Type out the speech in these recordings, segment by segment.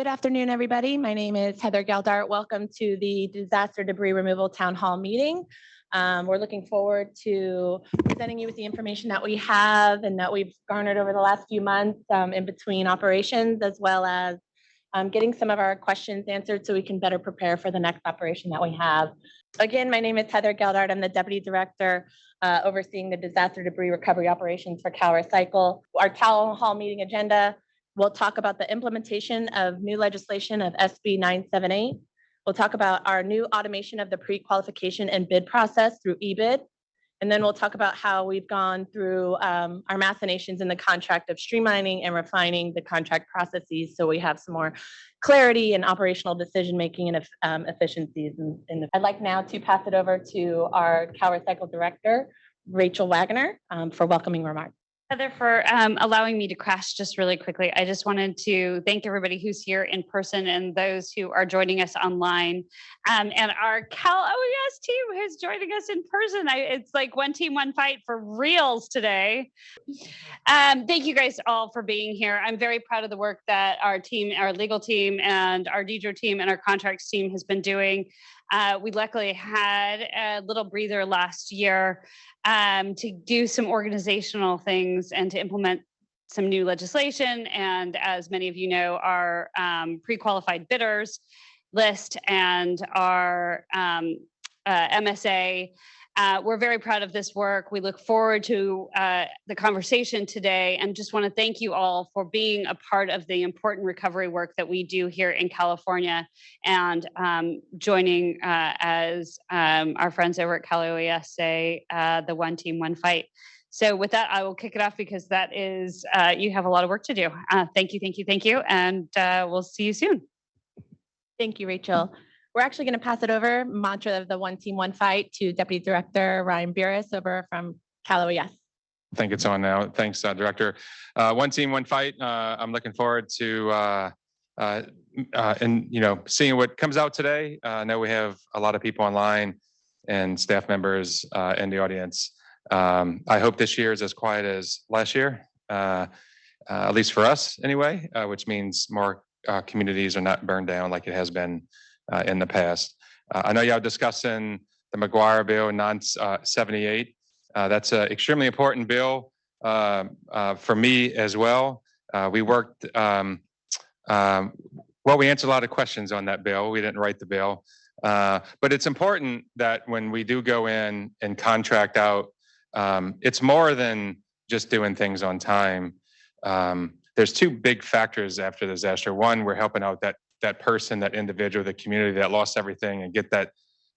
Good afternoon, everybody. My name is Heather Geldart. Welcome to the Disaster Debris Removal Town Hall meeting. We're looking forward to presenting you with the information that we have and that we've garnered over the last few months in between operations, as well as getting some of our questions answered so we can better prepare for the next operation that we have. Again, my name is Heather Geldart. I'm the Deputy Director overseeing the disaster debris recovery operations for CalRecycle. Our town hall meeting agenda: we'll talk about the implementation of new legislation of SB 978. We'll talk about our new automation of the pre-qualification and bid process through eBid. And then we'll talk about how we've gone through our machinations in the contract of streamlining and refining the contract processes so we have some more clarity and operational decision-making and efficiencies. I'd like now to pass it over to our CalRecycle Director, Rachel Wagner, for welcoming remarks. Heather, for allowing me to crash just really quickly. I just wanted to thank everybody who's here in person and those who are joining us online, and our Cal OES team who's joining us in person. It's like one team, one fight for reals today. Thank you guys all for being here. I'm very proud of the work that our team, our legal team, and our DEDRO team and our contracts team has been doing. We luckily had a little breather last year to do some organizational things and to implement some new legislation. And as many of you know, our pre-qualified bidders list and our MSA. We're very proud of this work. We look forward to the conversation today and just want to thank you all for being a part of the important recovery work that we do here in California and joining as our friends over at Cal OES say, the one team, one fight. So with that, I will kick it off because that is, you have a lot of work to do. Thank you, thank you, thank you. And we'll see you soon. Thank you, Rachel. We're actually going to pass it over, mantra of the one team, one fight, to Deputy Director Ryan Burris over from Cal OES. I think it's on now. Thanks, Director. One team, one fight. I'm looking forward to seeing what comes out today. I know we have a lot of people online and staff members in the audience. I hope this year is as quiet as last year, at least for us anyway, which means more communities are not burned down like it has been in the past. I know y'all discussing the McGuire bill 978. That's an extremely important bill for me as well. We worked, we answered a lot of questions on that bill. We didn't write the bill, but it's important that when we do go in and contract out, it's more than just doing things on time. There's two big factors after disaster. One, we're helping out that person, that individual, the community that lost everything and get that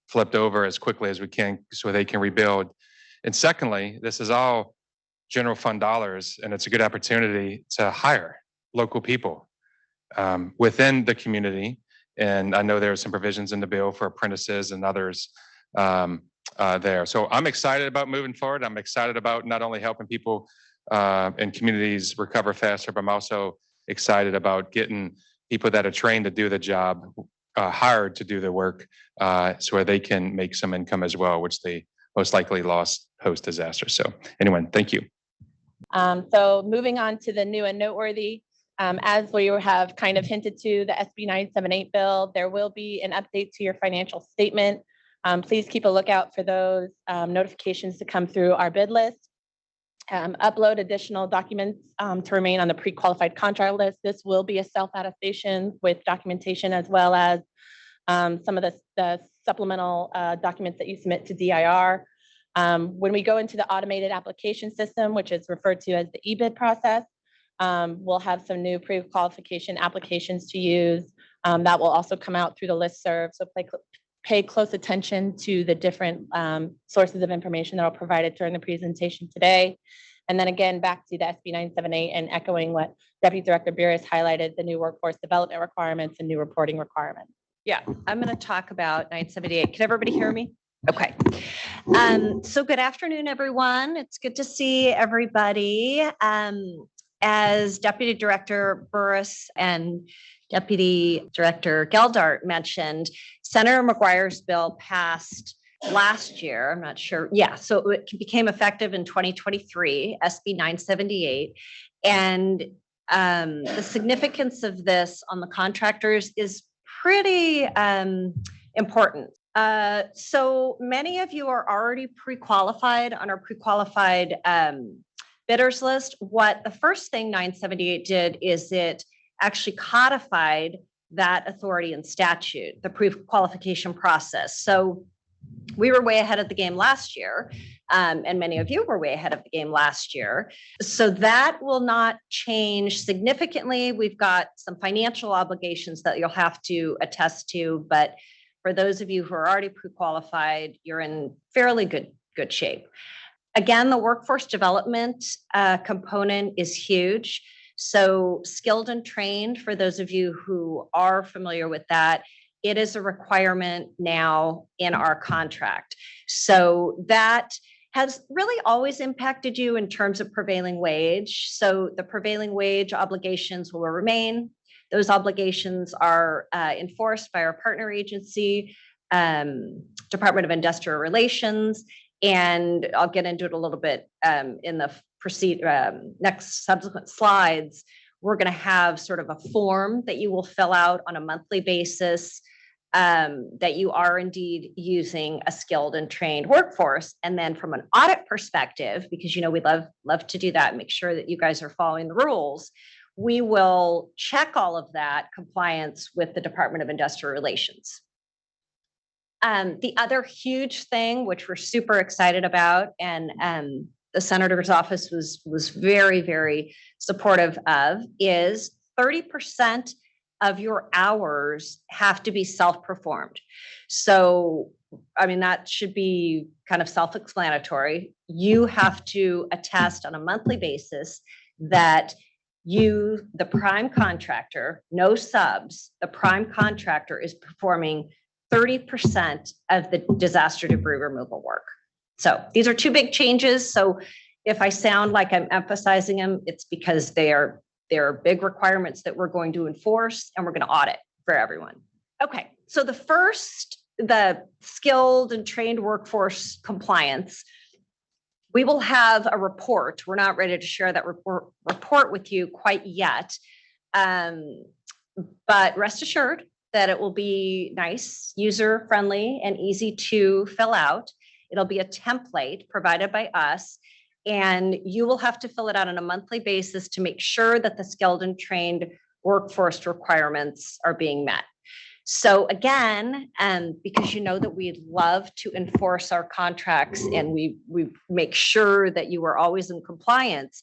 flipped over as quickly as we can so they can rebuild. And secondly, this is all general fund dollars, and it's a good opportunity to hire local people within the community. And I know there are some provisions in the bill for apprentices and others there. So I'm excited about moving forward. I'm excited about not only helping people and communities recover faster, but I'm also excited about getting people that are trained to do the job, hired to do the work, so they can make some income as well, which they most likely lost post-disaster. So anyway, thank you. So moving on to the new and noteworthy, as we have kind of hinted to the SB 978 bill, there will be an update to your financial statement. Please keep a lookout for those notifications to come through our bid list. Upload additional documents to remain on the pre-qualified contract list. This will be a self-attestation with documentation as well as some of the supplemental documents that you submit to DIR. When we go into the automated application system, which is referred to as the eBid process, we'll have some new pre-qualification applications to use that will also come out through the listserv. So pay close attention to the different sources of information that are provided during the presentation today. And then again, back to the SB 978 and echoing what Deputy Director Burris highlighted, the new workforce development requirements and new reporting requirements. Yeah, I'm going to talk about 978. Can everybody hear me? Okay. So good afternoon, everyone. It's good to see everybody. As Deputy Director Burris and Deputy Director Geldart mentioned, Senator McGuire's bill passed last year. I'm not sure. Yeah, so it became effective in 2023, SB 978. And The significance of this on the contractors is pretty important. So many of you are already pre-qualified on our pre-qualified bidders list. What the first thing 978 did is it actually codified that authority in statute, the pre-qualification process. So we were way ahead of the game last year, and many of you were way ahead of the game last year. So that will not change significantly. We've got some financial obligations that you'll have to attest to, but for those of you who are already pre-qualified, you're in fairly good shape. Again, the workforce development component is huge. So skilled and trained, for those of you who are familiar with that, it is a requirement now in our contract. So that has really always impacted you in terms of prevailing wage. So the prevailing wage obligations will remain. Those obligations are enforced by our partner agency, Department of Industrial Relations, and I'll get into it a little bit in the next subsequent slides. We're going to have sort of a form that you will fill out on a monthly basis that you are indeed using a skilled and trained workforce. And then from an audit perspective, because we love to do that and make sure that you guys are following the rules, we will check all of that compliance with the Department of Industrial Relations. The other huge thing, which we're super excited about, and the Senator's office was very, very supportive of, is 30% of your hours have to be self-performed. So, I mean, that should be kind of self-explanatory. You have to attest on a monthly basis that you, the prime contractor, no subs, the prime contractor is performing 30% of the disaster debris removal work. So these are two big changes. So if I sound like I'm emphasizing them, it's because they are big requirements that we're going to enforce and we're going to audit for everyone. Okay, so the skilled and trained workforce compliance, we will have a report. We're not ready to share that report with you quite yet, but rest assured that it will be nice, user-friendly, and easy to fill out. It'll be a template provided by us, and you will have to fill it out on a monthly basis to make sure that the skilled and trained workforce requirements are being met. So again, because that we love to enforce our contracts and we make sure that you are always in compliance,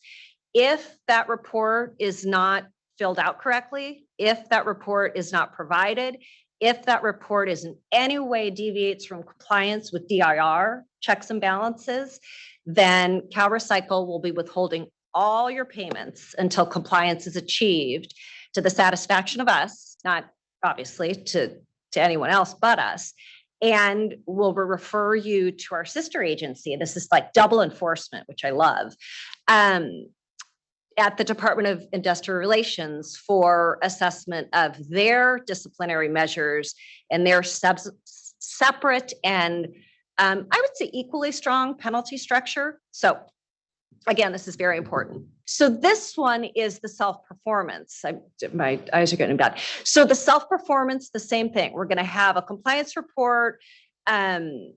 if that report is not filled out correctly, if that report is not provided, if that report is in any way deviates from compliance with DIR checks and balances, then CalRecycle will be withholding all your payments until compliance is achieved to the satisfaction of us, not obviously to anyone else but us, and we'll refer you to our sister agency. This is like double enforcement, which I love, at the Department of Industrial Relations for assessment of their disciplinary measures and their separate and I would say equally strong penalty structure. So again, this is very important. So this one is the self-performance. My eyes are getting bad. So the self-performance, the same thing. We're going to have a compliance report. DIR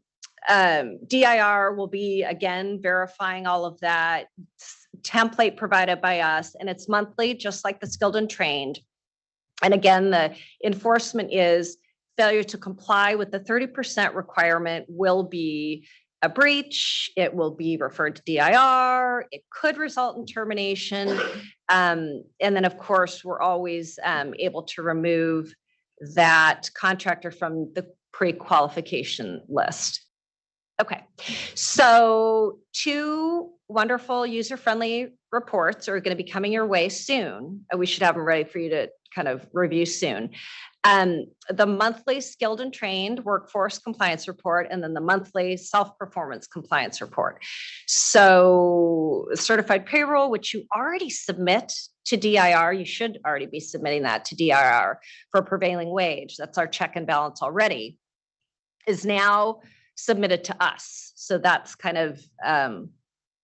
will be, again, verifying all of that. Template provided by us, and it's monthly, just like the skilled and trained. And again, the enforcement is failure to comply with the 30% requirement will be a breach. It will be referred to DIR. It could result in termination. And then, of course, we're always able to remove that contractor from the pre-qualification list. Okay, so 2 wonderful user-friendly reports are going to be coming your way soon. We should have them ready for you to kind of review soon. The monthly skilled and trained workforce compliance report, and then the monthly self-performance compliance report. So certified payroll, which you already submit to DIR, you should already be submitting that to DIR for prevailing wage. That's our check and balance already, is now submitted to us. So that's kind of a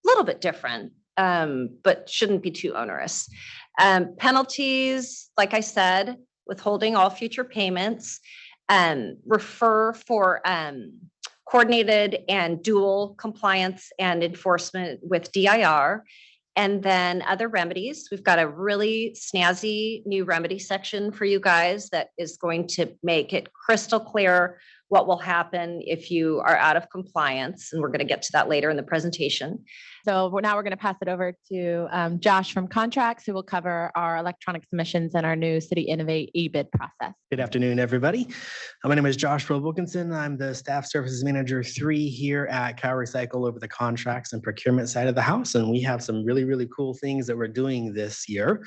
little bit different, but shouldn't be too onerous. Penalties, like I said, withholding all future payments, refer for coordinated and dual compliance and enforcement with DIR. And then other remedies. We've got a really snazzy new remedy section for you guys that is going to make it crystal clear what will happen if you are out of compliance. And we're going to get to that later in the presentation. So now we're going to pass it over to Josh from Contracts, who will cover our electronic submissions and our new City Innovate e-bid process. Good afternoon, everybody. My name is Josh Wilkinson. I'm the Staff Services Manager 3 here at CalRecycle over the contracts and procurement side of the house. And we have some really, really cool things that we're doing this year.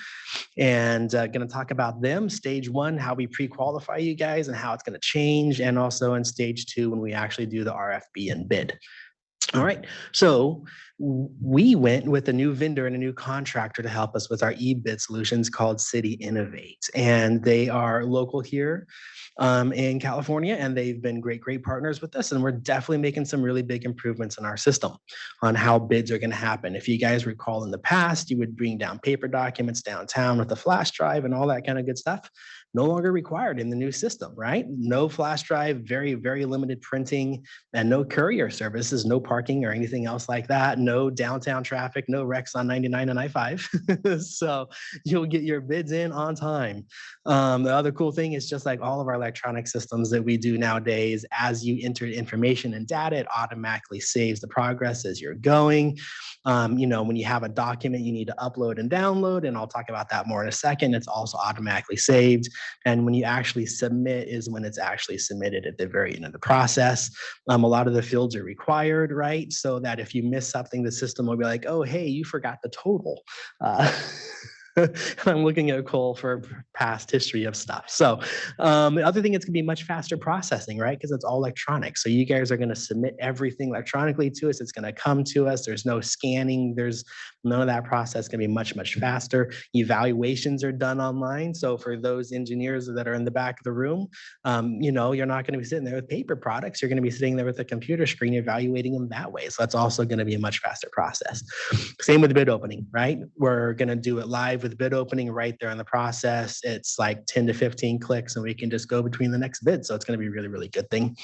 And going to talk about them. Stage 1, how we pre-qualify you guys and how it's going to change. And also in stage 2, when we actually do the RFP and bid. All right, so we went with a new vendor and a new contractor to help us with our e-bid solutions called City Innovate. And they are local here in California, and they've been great partners with us. And we're definitely making some really big improvements in our system on how bids are going to happen. If you guys recall in the past, you would bring down paper documents downtown with a flash drive and all that kind of good stuff. No longer required in the new system, right? No flash drive, very limited printing, and no courier services, no parking or anything else like that. No downtown traffic, no wrecks on 99 and I-5. So you'll get your bids in on time. The other cool thing is just like all of our electronic systems that we do nowadays, as you enter information and data, it automatically saves the progress as you're going. When you have a document you need to upload and download, and I'll talk about that more in a second, it's also automatically saved. And when you actually submit is when it's actually submitted at the very end of the process. A lot of the fields are required, right? So that if you miss something, the system will be like, oh, hey, you forgot the total. I'm looking at Cole for past history of stuff. So the other thing, it's going to be much faster processing, right? Because it's all electronic. So you guys are going to submit everything electronically to us. It's going to come to us. There's no scanning. There's none of that process. Going to be much faster. Evaluations are done online. So for those engineers that are in the back of the room, you're not going to be sitting there with paper products. You're going to be sitting there with a computer screen evaluating them that way. So that's also going to be a much faster process. Same with bid opening, right? We're going to do it live with bid opening right there in the process. It's like 10 to 15 clicks and we can just go between the next bid. So it's going to be a really good thing.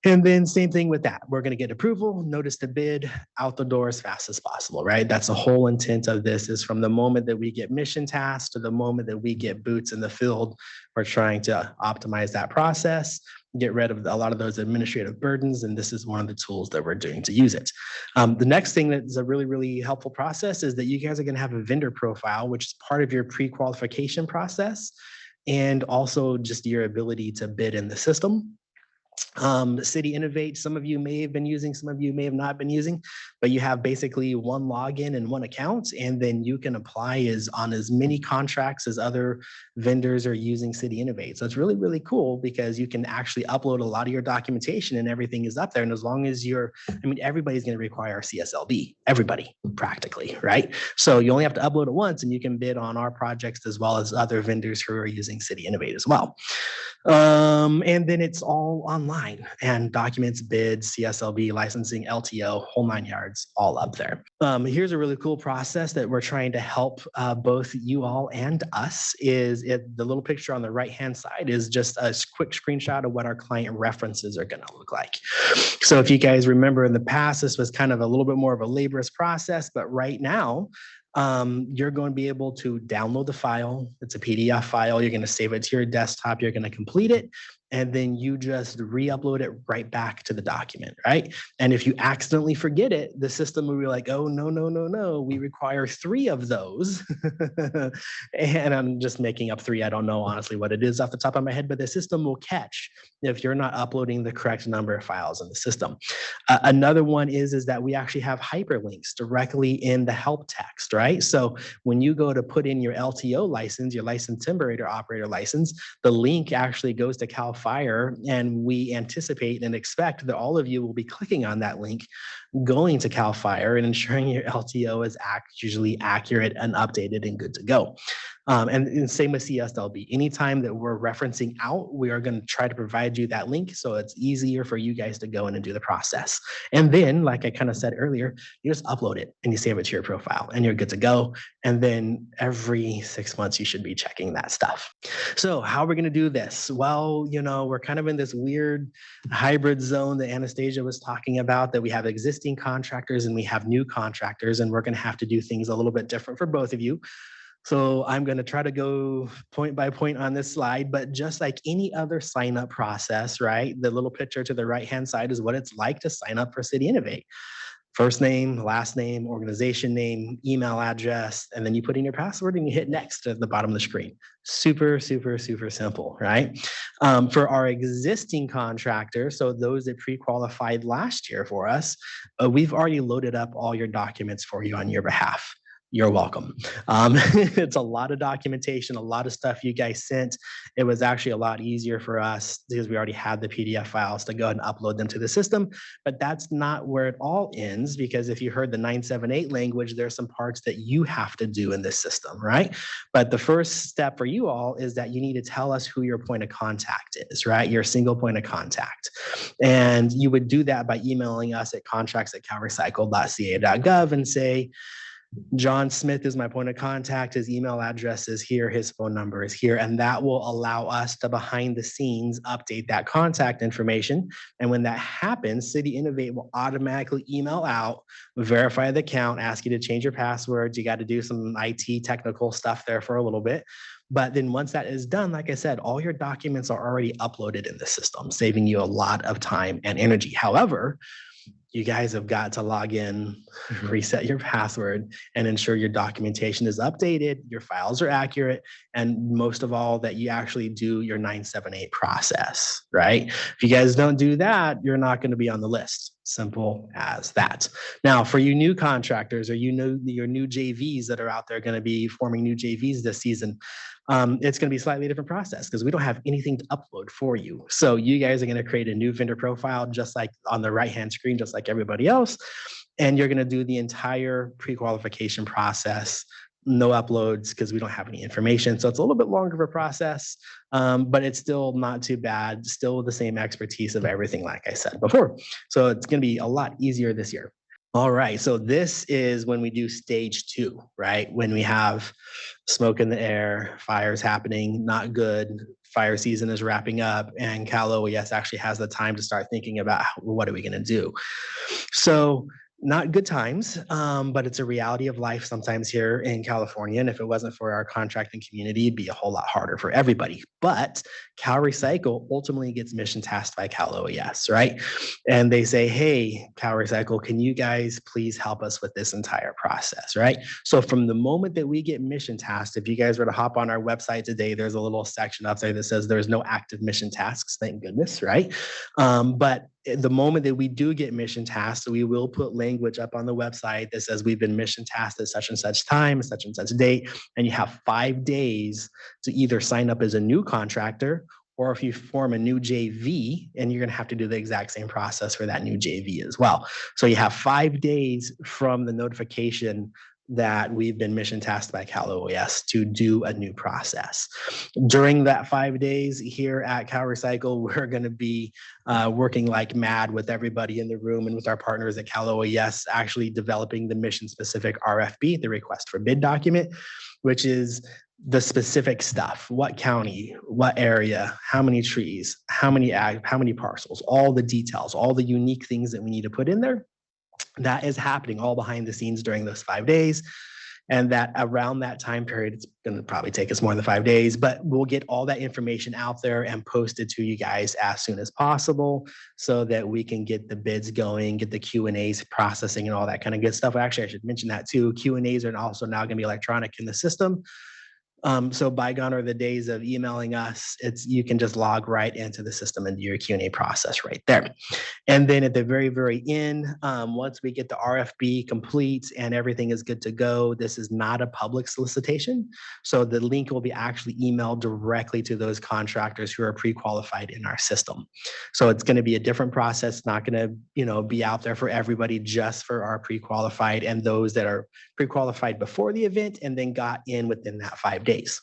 And then same thing with that. We're going to get approval, notice the bid, out the door as fast as possible, right? That's the whole intent of this, is from the moment that we get mission tasks to the moment that we get boots in the field, we're trying to optimize that process, get rid of a lot of those administrative burdens. And this is one of the tools that we're doing to use it. The next thing that is a really helpful process is that you guys are going to have a vendor profile, which is part of your pre-qualification process, and also just your ability to bid in the system. City Innovate, some of you may have been using, some of you may have not been using, but you have basically one login and one account, and then you can apply on as many contracts as other vendors are using City Innovate. So it's really cool because you can actually upload a lot of your documentation and everything is up there. And as long as everybody's going to require CSLB, everybody practically, right? So you only have to upload it once and you can bid on our projects as well as other vendors who are using City Innovate as well. And then it's all online, and documents, bids, CSLB, licensing, LTO, whole 9 yards, all up there. Here's a really cool process that we're trying to help both you all and us. The little picture on the right-hand side is just a quick screenshot of what our client references are going to look like. So if you guys remember in the past, this was kind of a little bit more of a laborious process, but right now, you're going to be able to download the file. It's a PDF file. You're going to save it to your desktop. You're going to complete it. And then you just re-upload it right back to the document, right? And if you accidentally forget it, the system will be like, oh, no, we require 3 of those. And I'm just making up 3. I don't know honestly what it is off the top of my head, but the system will catch if you're not uploading the correct number of files in the system. Another one is that we actually have hyperlinks directly in the help text, right? So when you go to put in your LTO license, your licensed timber operator license, the link actually goes to Cal Fire, and we anticipate and expect that all of you will be clicking on that link, going to Cal Fire and ensuring your LTO is usually accurate and updated and good to go. And same with CSLB. Anytime that we're referencing out, we are going to try to provide you that link so it's easier for you guys to go in and do the process. And then, like I kind of said earlier, you just upload it and you save it to your profile and you're good to go. And then every 6 months, you should be checking that stuff. So how are we going to do this? Well, we're kind of in this weird hybrid zone that Anastasia was talking about, that we have existing contractors and we have new contractors, and we're going to have to do things a little bit different for both of you. So I'm going to try to go point by point on this slide, but just like any other sign up process, right? The little picture to the right-hand side is what it's like to sign up for City Innovate. First name, last name, organization name, email address, and then you put in your password and you hit next at the bottom of the screen. Super, super, super simple, right? For our existing contractors, so those that pre-qualified last year for us, we've already loaded up all your documents for you on your behalf. You're welcome. It's a lot of documentation, a lot of stuff you guys sent. It was actually a lot easier for us because we already had the PDF files to go ahead and upload them to the system. But that's not where it all ends, because if you heard the 978 language, there's some parts that you have to do in this system, right? But the first step for you all is that you need to tell us who your point of contact is, right? Your single point of contact. And you would do that by emailing us at contracts@calrecycle.ca.gov and say, John Smith is my point of contact. His email address is here. His phone number is here. And that will allow us to behind the scenes update that contact information. And when that happens, City Innovate will automatically email out, verify the account, ask you to change your passwords. You got to do some IT technical stuff there for a little bit. But then once that is done, like I said, all your documents are already uploaded in the system, saving you a lot of time and energy. However, you guys have got to log in, reset your password, and ensure your documentation is updated, your files are accurate, and most of all, that you actually do your 978 process, right? If you guys don't do that, you're not going to be on the list. Simple as that. Now, for you new contractors or your new JVs that are out there going to be forming new JVs this season, it's going to be a slightly different process because we don't have anything to upload for you. So you guys are going to create a new vendor profile just like on the right-hand screen, just like everybody else. And you're going to do the entire pre-qualification process. No uploads because we don't have any information. So it's a little bit longer of a process, but it's still not too bad. Still the same expertise of everything, like I said before. So it's going to be a lot easier this year. All right, so this is when we do stage 2, right? When we have smoke in the air, fires happening, not good, fire season is wrapping up, and CalOES actually has the time to start thinking about what are we gonna do? So not good times, but it's a reality of life sometimes here in California. And if it wasn't for our contracting community, it'd be a whole lot harder for everybody. But CalRecycle ultimately gets mission tasked by CalOES, right? And they say, hey, CalRecycle, can you guys please help us with this entire process, right? So from the moment that we get mission tasked, if you guys were to hop on our website today, there's a little section up there that says there's no active mission tasks, thank goodness, right? But the moment that we do get mission tasked, we will put language up on the website that says we've been mission tasked at such and such time, such and such date, and you have 5 days to either sign up as a new contractor, or if you form a new JV, and you're going to have to do the exact same process for that new JV as well. So you have 5 days from the notification that we've been mission tasked by CalOES to do a new process. During that 5 days here at CalRecycle, we're going to be working like mad with everybody in the room and with our partners at CalOES, actually developing the mission specific RFB, the request for bid document, which is the specific stuff. What county, what area, how many trees, how many parcels, all the details, all the unique things that we need to put in there. That is happening all behind the scenes during those 5 days. And that around that time period, it's going to probably take us more than 5 days, but we'll get all that information out there and posted to you guys as soon as possible so that we can get the bids going, get the Q&As processing and all that kind of good stuff. Actually, I should mention that too. Q&As are also now going to be electronic in the system. So bygone are the days of emailing us. You can just log right into the system and do your Q&A process right there. And then at the very, very end, once we get the RFB complete and everything is good to go, this is not a public solicitation. So the link will be actually emailed directly to those contractors who are pre-qualified in our system. So it's going to be a different process, not going to, be out there for everybody, just for our pre-qualified and those that are pre-qualified before the event and then got in within that 5 days. days.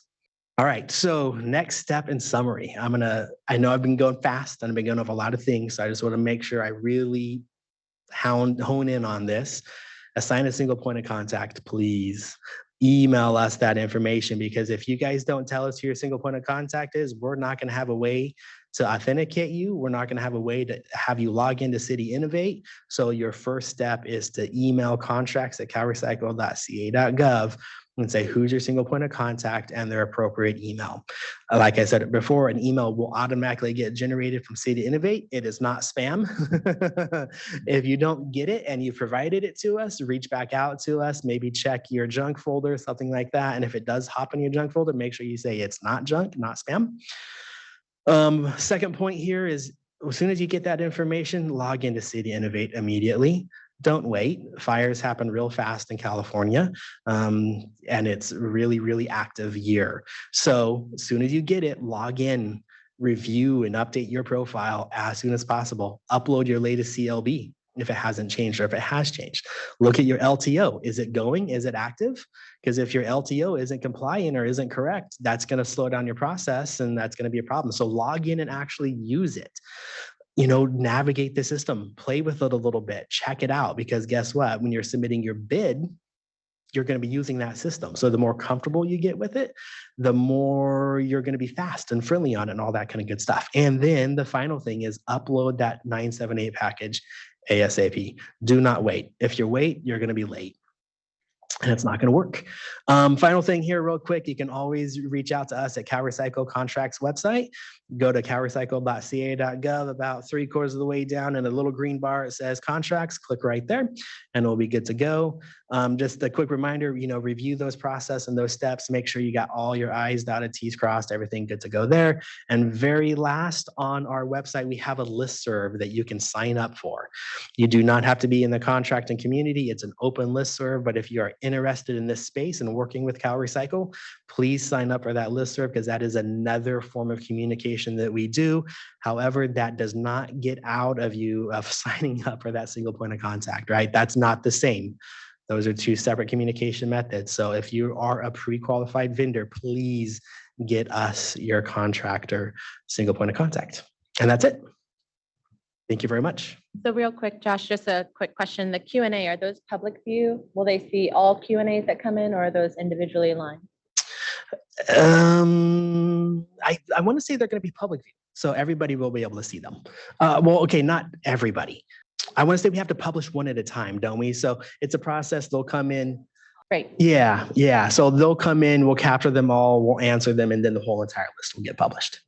All right, so next step in summary. I know I've been going fast and I've been going over a lot of things, so I just want to make sure I really hone in on this. Assign a single point of contact, please. Email us that information, because if you guys don't tell us who your single point of contact is, we're not going to have a way to authenticate you. We're not going to have a way to have you log into City Innovate. So your first step is to email contracts@calrecycle.ca.gov and say who's your single point of contact and their appropriate email. Like I said before, an email will automatically get generated from City Innovate. It is not spam. If you don't get it and you provided it to us, reach back out to us, maybe check your junk folder, something like that. And if it does hop in your junk folder, make sure you say it's not junk, not spam. Second point here is, as soon as you get that information, log into City Innovate immediately. Don't wait. Fires happen real fast in California, and it's really, really active year. So as soon as you get it, log in, review, and update your profile as soon as possible. Upload your latest CLB if it hasn't changed or if it has changed. Look at your LTO. Is it going? Is it active? Because if your LTO isn't compliant or isn't correct, that's going to slow down your process, and that's going to be a problem. So log in and actually use it. Navigate the system, play with it a little bit, check it out, because guess what? When you're submitting your bid, you're going to be using that system. So the more comfortable you get with it, the more you're going to be fast and friendly on it and all that kind of good stuff. And then the final thing is upload that 978 package ASAP. Do not wait. If you wait, you're going to be late. And it's not going to work. Final thing here real quick, you can always reach out to us at CalRecycle Contracts website. Go to calrecycle.ca.gov. About 3/4 of the way down in a little green bar, it says contracts. Click right there and it'll be good to go. Just a quick reminder, review those process and those steps. Make sure you got all your I's dotted, T's crossed, everything good to go there. And very last, on our website, we have a listserv that you can sign up for. You do not have to be in the contracting community. It's an open listserv, but if you are interested in this space and working with CalRecycle, please sign up for that listserv, because that is another form of communication that we do. However, that does not get out of you of signing up for that single point of contact, right? That's not the same. Those are two separate communication methods. So if you are a pre-qualified vendor, please get us your contractor single point of contact. And that's it. Thank you very much. So real quick, Josh, just a quick question. The Q&A, are those public view? Will they see all Q&As that come in, or are those individually aligned? I want to say they're going to be public view, so everybody will be able to see them. Okay, not everybody. I want to say we have to publish one at a time, don't we? So it's a process. They'll come in. Great. Yeah. So they'll come in, we'll capture them all, we'll answer them, and then the whole entire list will get published.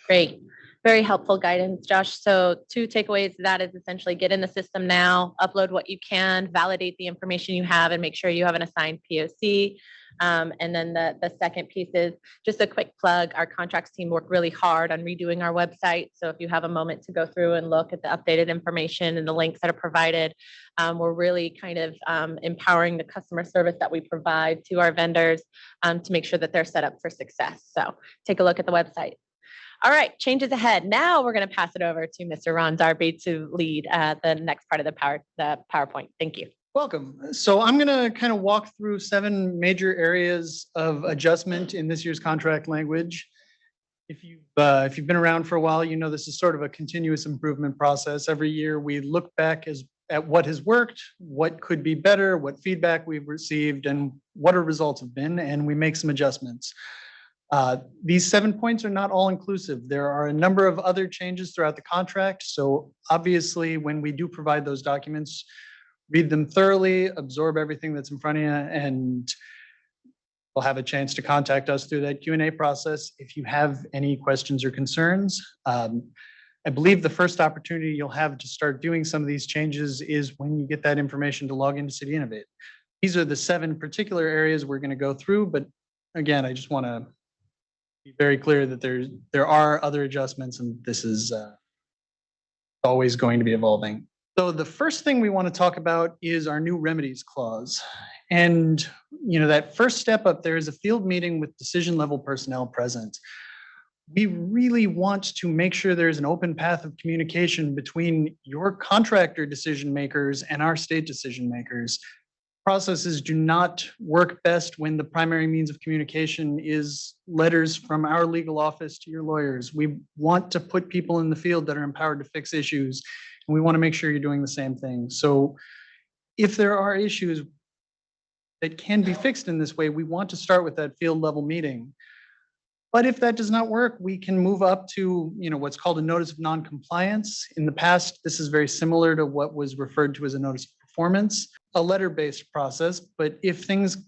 Great. Very helpful guidance, Josh. So 2 takeaways to that is essentially get in the system now, upload what you can, validate the information you have, and make sure you have an assigned POC. And then the second piece is just a quick plug. Our contracts team worked really hard on redoing our website. So if you have a moment to go through and look at the updated information and the links that are provided, we're really kind of empowering the customer service that we provide to our vendors to make sure that they're set up for success. So take a look at the website. All right, changes ahead. Now we're going to pass it over to Mr. Ron Darby to lead the next part of the PowerPoint. Thank you. Welcome. So I'm going to kind of walk through 7 major areas of adjustment in this year's contract language. If you've been around for a while, you know this is sort of a continuous improvement process. Every year we look back at what has worked, what could be better, what feedback we've received, and what our results have been, and we make some adjustments. These 7 points are not all inclusive. There are a number of other changes throughout the contract. So obviously, when we do provide those documents, read them thoroughly, absorb everything that's in front of you, and you'll have a chance to contact us through that Q&A process if you have any questions or concerns. I believe the first opportunity you'll have to start doing some of these changes is when you get that information to log into City Innovate. These are the 7 particular areas we're going to go through, but again, I just want to be very clear that there are other adjustments, and this is always going to be evolving. So the first thing we want to talk about is our new remedies clause. And that first step up there is a field meeting with decision level personnel present. We really want to make sure there's an open path of communication between your contractor decision makers and our state decision makers. processes do not work best when the primary means of communication is letters from our legal office to your lawyers. We want to put people in the field that are empowered to fix issues, and we want to make sure you're doing the same thing. So if there are issues that can be fixed in this way, we want to start with that field level meeting. But if that does not work, we can move up to, what's called a notice of non-compliance. In the past, this is very similar to what was referred to as a notice of performance, a letter-based process. But if things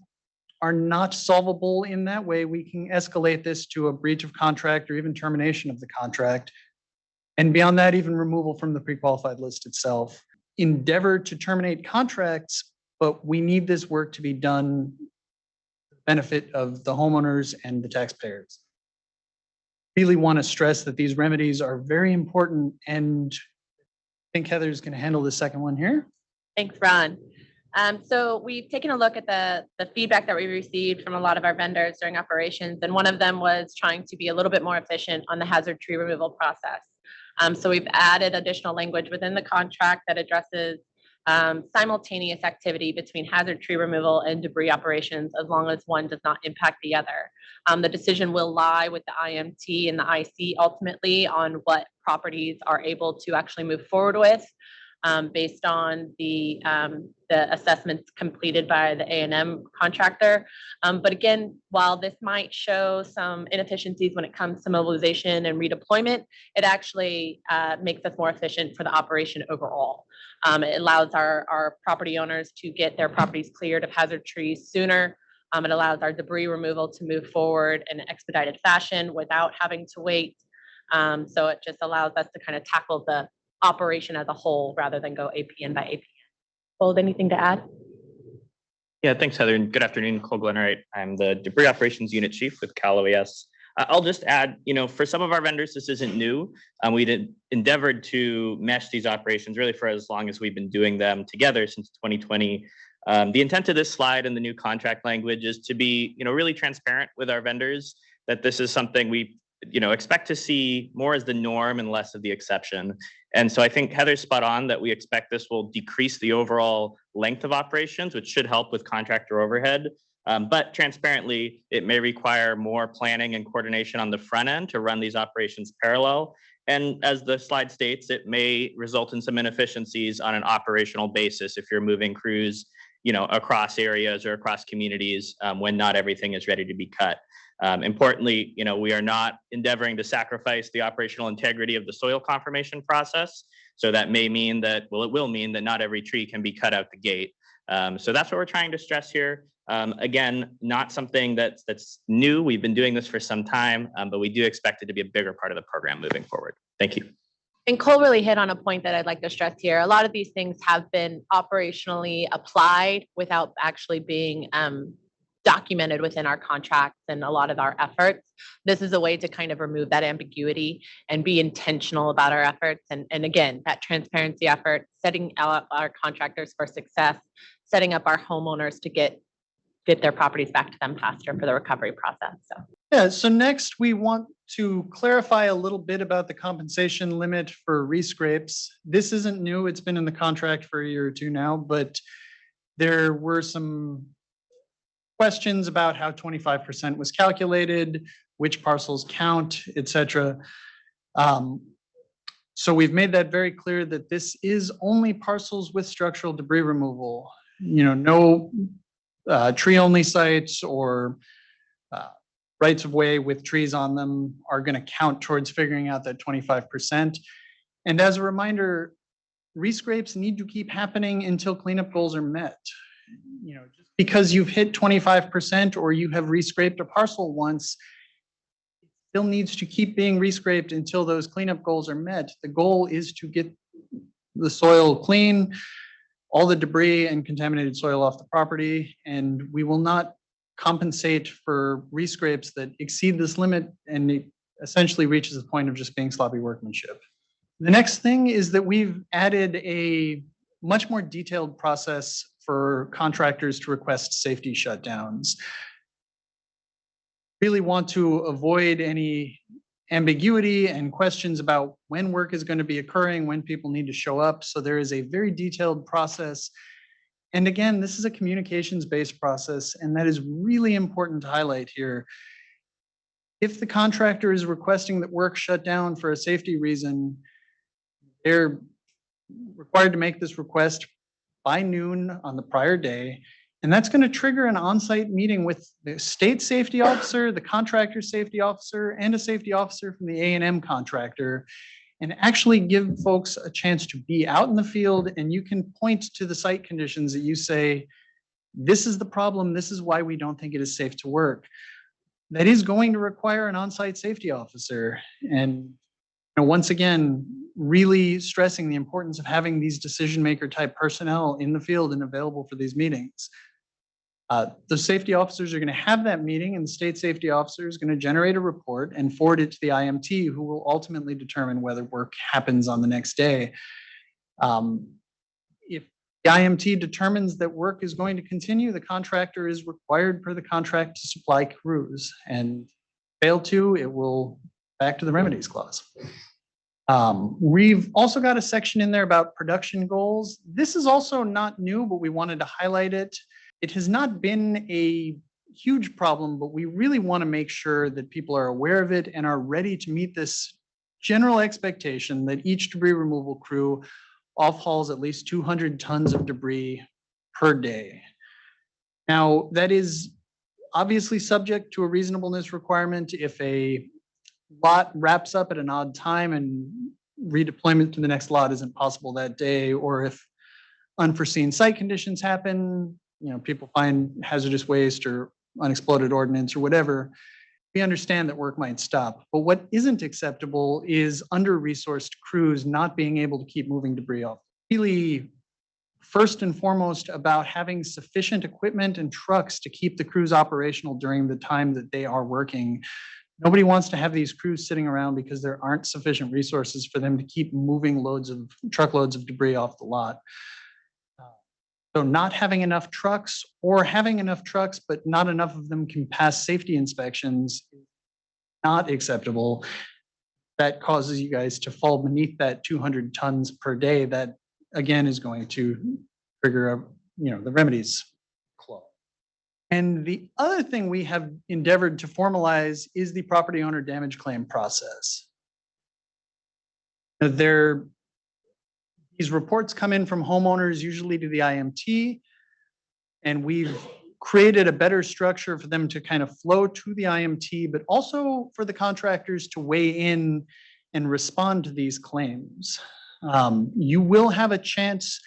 are not solvable in that way, we can escalate this to a breach of contract or even termination of the contract. And beyond that, even removal from the pre-qualified list itself. Endeavor to terminate contracts, but we need this work to be done for the benefit of the homeowners and the taxpayers. Really want to stress that these remedies are very important, and I think Heather's going to handle the second one here. Thanks, Ron. So we've taken a look at the feedback that we received from a lot of our vendors during operations, and one of them was trying to be a little bit more efficient on the hazard tree removal process. So we've added additional language within the contract that addresses simultaneous activity between hazard tree removal and debris operations, as long as one does not impact the other. The decision will lie with the IMT and the IC ultimately on what properties are able to actually move forward with, based on the assessments completed by the A&M contractor. But again, while this might show some inefficiencies when it comes to mobilization and redeployment, it actually makes us more efficient for the operation overall. It allows our property owners to get their properties cleared of hazard trees sooner. It allows our debris removal to move forward in an expedited fashion without having to wait. So it just allows us to kind of tackle the operation as a whole rather than go APN by APN. Bold, anything to add? Yeah, thanks, Heather, and good afternoon. Cole Glenwright. I'm the Debris Operations Unit Chief with CalOES. I'll just add, for some of our vendors, this isn't new. We endeavored to mesh these operations really for as long as we've been doing them together since 2020. The intent of this slide and the new contract language is to be, really transparent with our vendors that this is something we, expect to see more as the norm and less of the exception. And so I think Heather's spot on that we expect this will decrease the overall length of operations, which should help with contractor overhead. But transparently, it may require more planning and coordination on the front end to run these operations parallel. And as the slide states, it may result in some inefficiencies on an operational basis if you're moving crews, across areas or across communities when not everything is ready to be cut. Importantly, we are not endeavoring to sacrifice the operational integrity of the soil confirmation process. So that may mean that, it will mean that not every tree can be cut out the gate. So that's what we're trying to stress here. Again, not something that's new. We've been doing this for some time, but we do expect it to be a bigger part of the program moving forward. Thank you. And Cole really hit on a point that I'd like to stress here. A lot of these things have been operationally applied without actually being documented within our contracts and a lot of our efforts. This is a way to kind of remove that ambiguity and be intentional about our efforts. And again, that transparency effort, setting out our contractors for success, setting up our homeowners to get their properties back to them faster for the recovery process. So next we want to clarify a little bit about the compensation limit for rescrapes. This isn't new. It's been in the contract for a year or two now, but there were some questions about how 25% was calculated, which parcels count, etc. So we've made that very clear that this is only parcels with structural debris removal. No tree-only sites or rights of way with trees on them are going to count towards figuring out that 25%. And as a reminder, rescrapes need to keep happening until cleanup goals are met. Just because you've hit 25% or you have rescraped a parcel once, it still needs to keep being rescraped until those cleanup goals are met. The goal is to get the soil clean, all the debris and contaminated soil off the property, and we will not compensate for rescrapes that exceed this limit, and it essentially reaches the point of just being sloppy workmanship. The next thing is that we've added a much more detailed process for contractors to request safety shutdowns. Really want to avoid any ambiguity and questions about when work is going to be occurring, when people need to show up. So there is a very detailed process And again, this is a communications-based process, and that is really important to highlight here. If the contractor is requesting that work shut down for a safety reason, they're required to make this request by noon on the prior day. And that's going to trigger an on-site meeting with the state safety officer, the contractor safety officer, and a safety officer from the A&M contractor, and actually give folks a chance to be out in the field, and you can point to the site conditions that you say, this is the problem, this is why we don't think it is safe to work. That is going to require an on-site safety officer. And once again, really stressing the importance of having these decision maker type personnel in the field and available for these meetings. The safety officers are going to have that meeting, and the state safety officer is going to generate a report and forward it to the IMT, who will ultimately determine whether work happens on the next day. If the IMT determines that work is going to continue, the contractor is required per the contract to supply crews, and fail to, it will back to the remedies clause. We've also got a section in there about production goals. This is also not new, but we wanted to highlight it. It has not been a huge problem, but we really want to make sure that people are aware of it and are ready to meet this general expectation that each debris removal crew off-hauls at least 200 tons of debris per day. Now, that is obviously subject to a reasonableness requirement. If a lot wraps up at an odd time and redeployment to the next lot isn't possible that day, or if unforeseen site conditions happen, people find hazardous waste or unexploded ordnance or whatever, we understand that work might stop. But what isn't acceptable is under-resourced crews not being able to keep moving debris off. Really, first and foremost, about having sufficient equipment and trucks to keep the crews operational during the time that they are working. Nobody wants to have these crews sitting around because there aren't sufficient resources for them to keep moving truckloads of debris off the lot. So not having enough trucks, or having enough trucks, but not enough of them can pass safety inspections, is not acceptable. That causes you guys to fall beneath that 200 tons per day. That again is going to trigger the remedies clause. And the other thing we have endeavored to formalize is the property owner damage claim process. These reports come in from homeowners, usually to the IMT, and we've created a better structure for them to kind of flow to the IMT, but also for the contractors to weigh in and respond to these claims. You will have a chance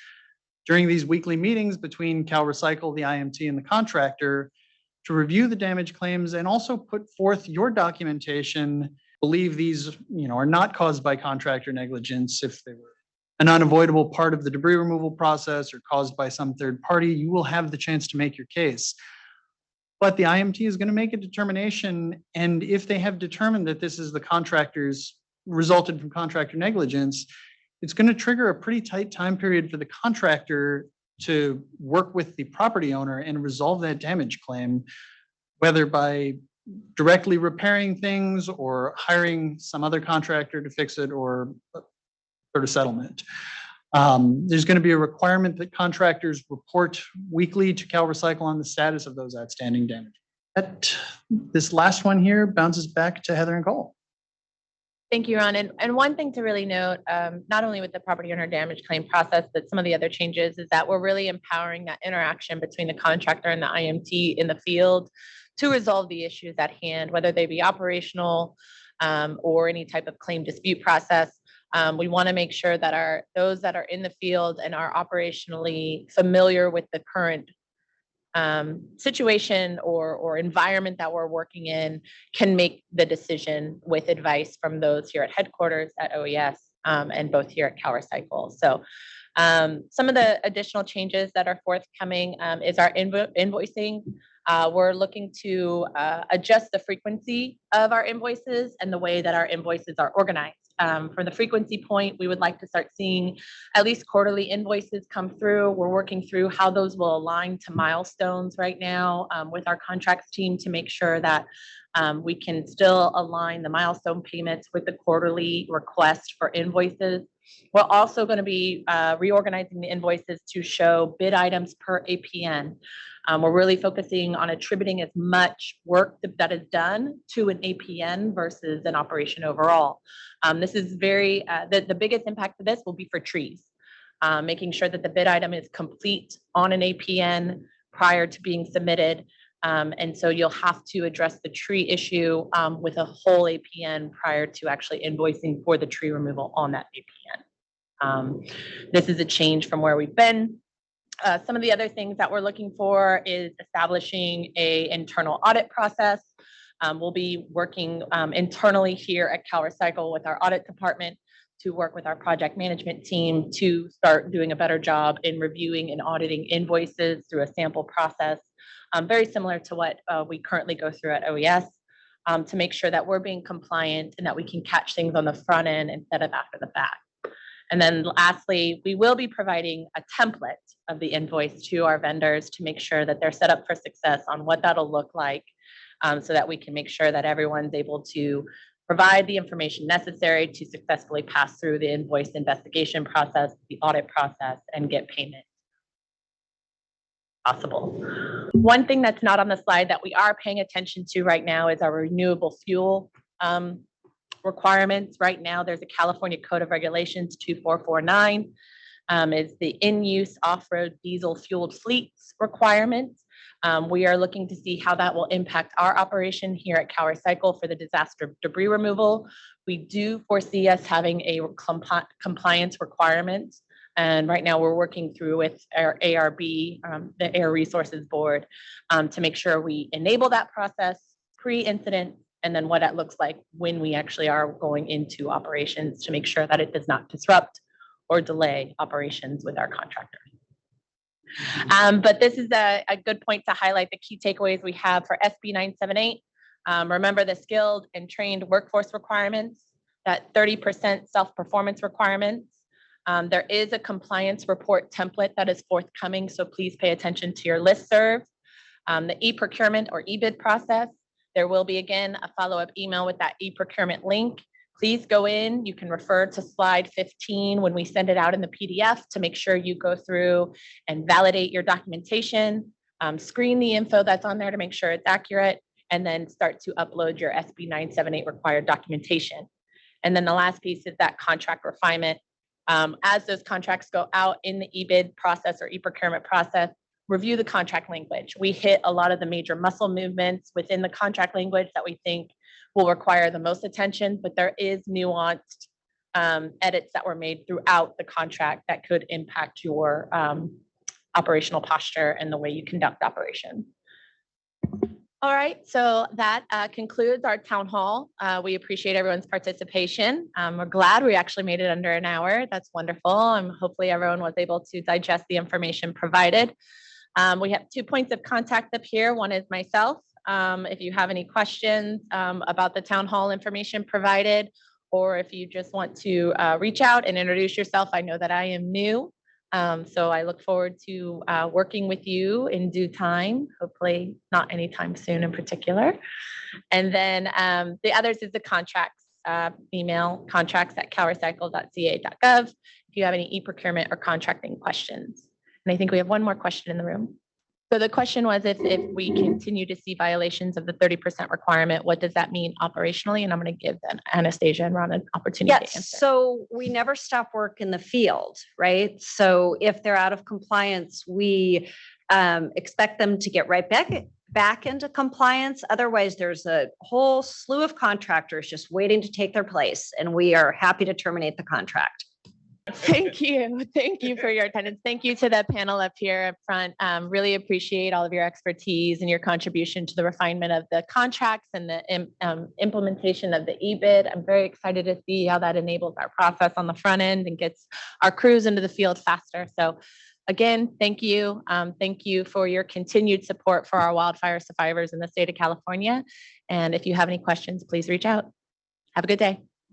during these weekly meetings between CalRecycle, the IMT, and the contractor to review the damage claims and also put forth your documentation. Believe these are not caused by contractor negligence. If they were an unavoidable part of the debris removal process or caused by some third party, you will have the chance to make your case. But the IMT is going to make a determination, and if they have determined that this is the contractor's resulted from contractor negligence, it's going to trigger a pretty tight time period for the contractor to work with the property owner and resolve that damage claim, whether by directly repairing things or hiring some other contractor to fix it, or sort of settlement. There's going to be a requirement that contractors report weekly to CalRecycle on the status of those outstanding damage. This last one here bounces back to Heather and Cole. Thank you, Ron. And one thing to really note, not only with the property owner damage claim process, but some of the other changes, is that we're really empowering that interaction between the contractor and the IMT in the field to resolve the issues at hand, whether they be operational or any type of claim dispute process. We want to make sure that those that are in the field and are operationally familiar with the current situation or environment that we're working in can make the decision with advice from those here at headquarters at OES and both here at CalRecycle. So some of the additional changes that are forthcoming is our invoicing. We're looking to adjust the frequency of our invoices and the way that our invoices are organized. For the frequency point, we would like to start seeing at least quarterly invoices come through. We're working through how those will align to milestones right now with our contracts team to make sure that We can still align the milestone payments with the quarterly request for invoices. We're also going to be reorganizing the invoices to show bid items per APN. We're really focusing on attributing as much work that is done to an APN versus an operation overall. This is the biggest impact of this will be for trees, making sure that the bid item is complete on an APN prior to being submitted. And so you'll have to address the tree issue with a whole APN prior to actually invoicing for the tree removal on that APN. This is a change from where we've been. Some of the other things that we're looking for is establishing an internal audit process. We'll be working internally here at CalRecycle with our audit department to work with our project management team to start doing a better job in reviewing and auditing invoices through a sample process, very similar to what we currently go through at OES, to make sure that we're being compliant and that we can catch things on the front end instead of after the fact. And then lastly, we will be providing a template of the invoice to our vendors to make sure that they're set up for success on what that'll look like, so that we can make sure that everyone's able to provide the information necessary to successfully pass through the invoice investigation process, the audit process, and get payment possible. One thing that's not on the slide that we are paying attention to right now is our renewable fuel requirements. Right now, there's a California Code of Regulations 2449, is the in-use off-road diesel fueled fleets requirements. We are looking to see how that will impact our operation here at CalRecycle for the disaster debris removal. We do foresee us having a compliance requirement. And right now we're working through with our ARB, the Air Resources Board, to make sure we enable that process pre-incident, and then what that looks like when we actually are going into operations to make sure that it does not disrupt or delay operations with our contractor. But this is a good point to highlight the key takeaways we have for SB 978. Remember the skilled and trained workforce requirements, that 30% self-performance requirements. There is a compliance report template that is forthcoming, so please pay attention to your listserv. The e-procurement or e-bid process, there will be, again, a follow-up email with that e-procurement link. Please go in. You can refer to slide 15 when we send it out in the PDF to make sure you go through and validate your documentation, screen the info that's on there to make sure it's accurate, and then start to upload your SB 978 required documentation. And then the last piece is that contract refinement. As those contracts go out in the e-bid process or e-procurement process, review the contract language. We hit a lot of the major muscle movements within the contract language that we think will require the most attention, but there is nuanced edits that were made throughout the contract that could impact your operational posture and the way you conduct operations. All right, so that concludes our town hall. We appreciate everyone's participation. We're glad we actually made it under an hour. That's wonderful. Hopefully everyone was able to digest the information provided. We have 2 points of contact up here. One is myself. If you have any questions about the town hall information provided, or if you just want to reach out and introduce yourself, I know that I am new. So I look forward to working with you in due time, hopefully not anytime soon in particular. And then the others is the contracts, email contracts@calrecycle.ca.gov if you have any e-procurement or contracting questions. And I think we have one more question in the room. So the question was, if we continue to see violations of the 30% requirement, what does that mean operationally? And I'm going to give then Anastasia and Ron an opportunity to answer. So we never stop work in the field, right? So if they're out of compliance, we expect them to get right back into compliance. Otherwise, there's a whole slew of contractors just waiting to take their place, and we are happy to terminate the contract. Thank you. Thank you for your attendance. Thank you to the panel up here up front. Really appreciate all of your expertise and your contribution to the refinement of the contracts and the implementation of the e-bid. I'm very excited to see how that enables our process on the front end and gets our crews into the field faster. So again, thank you. Thank you for your continued support for our wildfire survivors in the state of California. And if you have any questions, please reach out. Have a good day.